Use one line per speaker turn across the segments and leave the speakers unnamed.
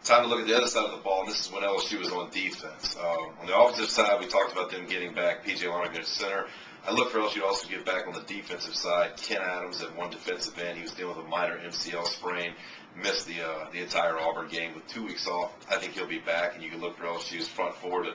Time to look at the other side of the ball, and this is when LSU was on defense. On the offensive side, we talked about them getting back P.J. Lonergan at center. I look for LSU to also get back on the defensive side. Ken Adams at one defensive end. He was dealing with a minor MCL sprain, missed the entire Auburn game with 2 weeks off. I think he'll be back, and you can look for LSU's front four to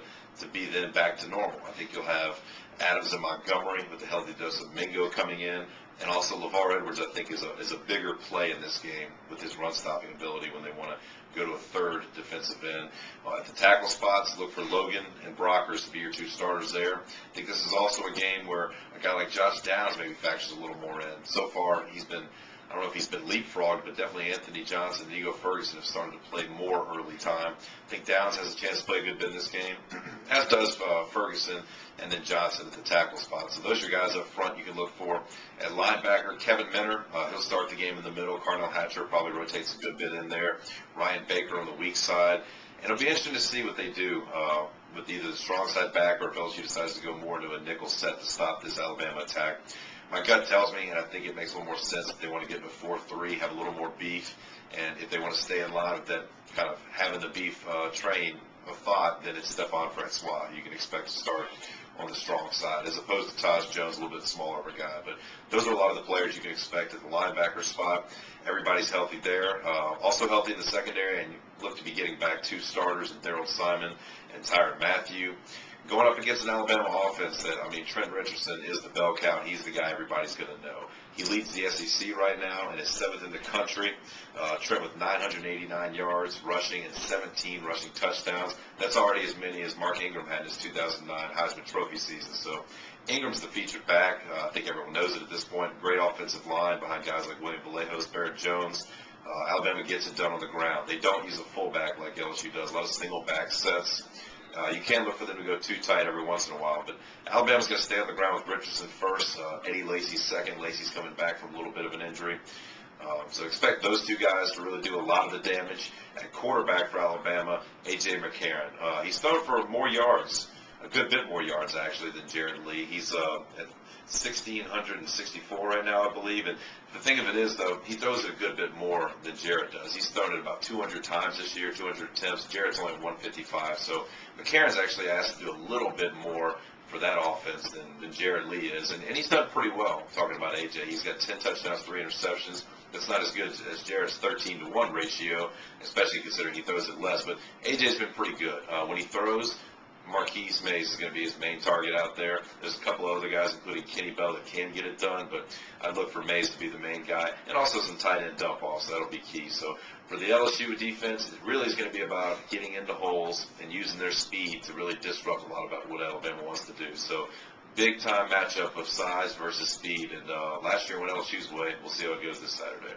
be then back to normal. I think you'll have Adams and Montgomery with the healthy dose of Mingo coming in, and also LeVar Edwards, I think, is a bigger play in this game with his run-stopping ability when they want to go to a third defensive end. At the tackle spots, look for Logan and Brockers to be your two starters there. I think this is also a game where a guy like Josh Downs maybe factors a little more in. So far, he's been, I don't know if he's been leapfrogged, but definitely Anthony Johnson and Ego Ferguson have started to play more early time. I think Downs has a chance to play a good bit in this game, as does Ferguson, and then Johnson at the tackle spot. So those are your guys up front you can look for. At linebacker, Kevin Minner, he'll start the game in the middle. Carnell Hatcher probably rotates a good bit in there. Ryan Baker on the weak side. And it'll be interesting to see what they do with either the strong side back or if LSU decides to go more into a nickel set to stop this Alabama attack. My gut tells me, and I think it makes a little more sense if they want to get into 4-3, have a little more beef, and if they want to stay in line with that kind of having the beef train of thought, then it's Stephon Francois. You can expect to start on the strong side, as opposed to Taj Jones, a little bit smaller of a guy. But those are a lot of the players you can expect at the linebacker spot. Everybody's healthy there. Also healthy in the secondary, and you look to be getting back two starters in Daryl Simon and Tyrann Mathieu. Going up against an Alabama offense that, I mean, Trent Richardson is the bell cow. He's the guy everybody's going to know. He leads the SEC right now and is 7th in the country. Trent with 989 yards rushing and 17 rushing touchdowns. That's already as many as Mark Ingram had in his 2009 Heisman Trophy season. So Ingram's the featured back. I think everyone knows it at this point. Great offensive line behind guys like William Vallejos, Barrett Jones. Alabama gets it done on the ground. They don't use a fullback like LSU does. A lot of single back sets. You can look for them to go too tight every once in a while, but Alabama's going to stay on the ground with Richardson first. Eddie Lacy's second. Lacy's coming back from a little bit of an injury. So expect those two guys to really do a lot of the damage. At quarterback for Alabama, A.J. McCarron. He's thrown for more yards, a good bit more yards actually than Jared Lee. He's at 1,664 right now, I believe. And the thing of it is, though, he throws it a good bit more than Jared does. He's thrown it about 200 times this year, 200 attempts. Jared's only 155. So McCarron's actually asked to do a little bit more for that offense than Jared Lee is. And he's done pretty well, talking about A.J. He's got 10 touchdowns, 3 interceptions. That's not as good as Jared's 13-to-1 ratio, especially considering he throws it less. But A.J.'s been pretty good. When he throws, Marquise Mays is going to be his main target out there. There's a couple other guys, including Kenny Bell, that can get it done, but I'd look for Mays to be the main guy, and also some tight end dump-offs. That'll be key. So for the LSU defense, it really is going to be about getting into holes and using their speed to really disrupt a lot about what Alabama wants to do. So big-time matchup of size versus speed, and last year went LSU's way. We'll see how it goes this Saturday.